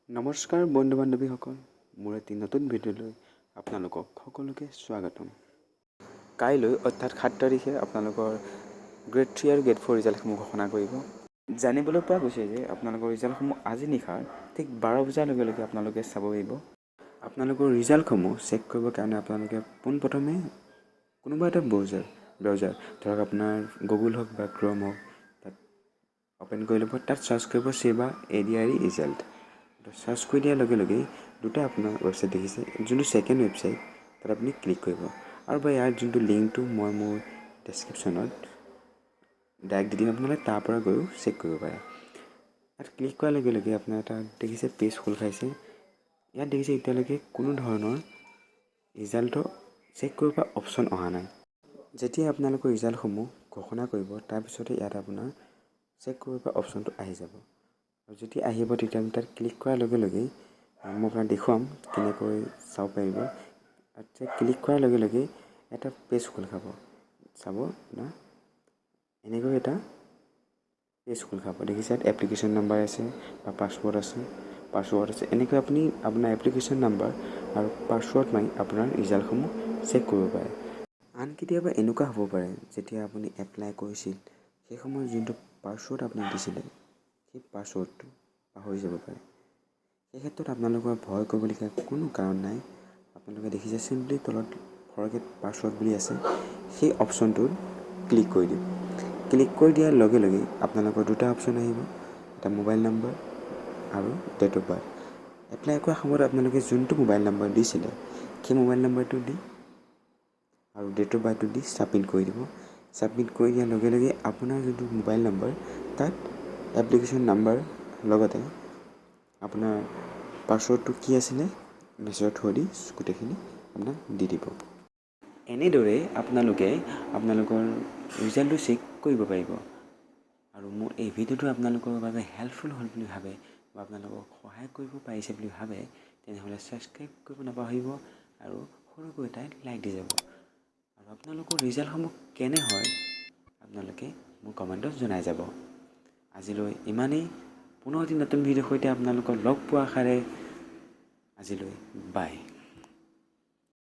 নমস্কাৰ বন্ধু বান্ধৱীসকল, মোৰ এটি নতুন ভিডিঅ'লৈ আপোনালোকক সকলোকে স্বাগতম। কাইলৈ অৰ্থাৎ 7 তাৰিখে আপোনালোকৰ গ্ৰেড 3 আৰু গ্ৰেড 4 ৰিজাল্টসমূহ ঘোষণা কৰিব। জানিবলৈ পোৱা গৈছে যে আপোনালোকৰ ৰিজাল্টসমূহ আজি নিশাৰ ঠিক 12 বজাৰ লগে লগে আপোনালোকে চাব পাৰিব। আপোনালোকৰ ৰিজাল্টসমূহ চেক কৰিবৰ কাৰণে আপোনালোকে পোনপ্ৰথমে কোনোবা এটা ব্ৰাউজাৰ ধৰক আপোনাৰ গুগল হওক বা ক্ৰ'ম হওক, তাত অ'পেন কৰি ল'ব। তাত চাৰ্চ কৰিব ছেবা এডিআৰই ৰিজাল্ট। চাৰ্চ কৰি দিয়াৰ লগে লগেই দুটা আপোনাৰ ৱেবছাইট দেখিছে। যোনটো ছেকেণ্ড ৱেবছাইট, তাত আপুনি ক্লিক কৰিব আৰু বা ইয়াৰ যোনটো লিংকটো মই মোৰ ডেছক্ৰিপশ্যনত ডাইৰেক্ট দি দিম, আপোনালোকে তাৰ পৰা গৈও চেক কৰিব পাৰে। ইয়াত ক্লিক কৰাৰ লগে লগে আপোনাৰ এটা দেখিছে পেজ খোল খাইছে। ইয়াত দেখিছে এতিয়ালৈকে কোনো ধৰণৰ ৰিজাল্টৰ চেক কৰিব পৰা অপশ্যন অহা নাই। যেতিয়া আপোনালোকৰ ৰিজাল্টসমূহ ঘোষণা কৰিব, তাৰপিছতে ইয়াত আপোনাৰ চেক কৰিব পৰা অপশ্যনটো আহি যাব। আৰু যেতিয়া আহিব তেতিয়া আমি তাত ক্লিক কৰাৰ লগে লগেই মই আপোনাক দেখুৱাম কেনেকৈ চাব পাৰিব। তাত ক্লিক কৰাৰ লগে লগেই এটা পেজ খোল খাব। চাব না, এনেকৈ এটা পেজ খোল খাব। দেখিছে ইয়াত এপ্লিকেশ্যন নাম্বাৰ আছে বা পাছৱৰ্ড আছে। এনেকৈ আপুনি আপোনাৰ এপ্লিকেশ্যন নাম্বাৰ আৰু পাছৱৰ্ড মাৰি আপোনাৰ ৰিজাল্টসমূহ চেক কৰিব পাৰে। আন কেতিয়াবা এনেকুৱা হ'ব পাৰে, যেতিয়া আপুনি এপ্লাই কৰিছিল সেই সময়ত যোনটো পাছৱৰ্ড আপুনি দিছিলে, সেই পাছৱৰ্ডটো পাহৰি যাব পাৰে। সেই ক্ষেত্ৰত আপোনালোকৰ ভয় কৰিবলগীয়া কোনো কাৰণ নাই। আপোনালোকে দেখিছে চিম্পলি তলত ফৰগেট পাছৱৰ্ড বুলি আছে, সেই অপশ্যনটোত ক্লিক কৰি দিম। ক্লিক কৰি দিয়াৰ লগে লগেই আপোনালোকৰ দুটা অপশ্যন আহিব, এটা মোবাইল নম্বৰ আৰু ডেট অফ বাৰ্থ। এপ্লাই কৰাৰ সময়ত আপোনালোকে যোনটো মোবাইল নম্বৰ দিছিলে সেই মোবাইল নম্বৰটো দি আৰু ডেট অফ বাৰ্থটো দি ছাবমিট কৰি দিব। ছাবমিট কৰি দিয়াৰ লগে লগে আপোনাৰ যোনটো মোবাইল নম্বৰ, তাত এপ্লিকেশ্যন নাম্বাৰ লগতে আপোনাৰ পাছৱৰ্ডটো কি আছিলে মেছেজৰ থ্ৰুদি গোটেইখিনি আপোনাক দি দিব। এনেদৰেই আপোনালোকে আপোনালোকৰ ৰিজাল্টটো চেক কৰিব পাৰিব। আৰু মোৰ এই ভিডিঅ'টো আপোনালোকৰ বাবে হেল্পফুল হ'ল বুলি ভাবে বা আপোনালোকক সহায় কৰিব পাৰিছে বুলি ভাবে, তেনেহ'লে ছাবস্ক্ৰাইব কৰিব নাপাহৰিব আৰু সৰুকৈ এটা লাইক দি যাব। আৰু আপোনালোকৰ ৰিজাল্টসমূহ কেনে হয় আপোনালোকে মোক কমেণ্টত জনাই যাব। আজিলৈ ইমানেই। পুনৰ এটি নতুন ভিডিঅ'ৰ সৈতে আপোনালোকক লগ পোৱাৰ আশাৰে আজিলৈ বাই।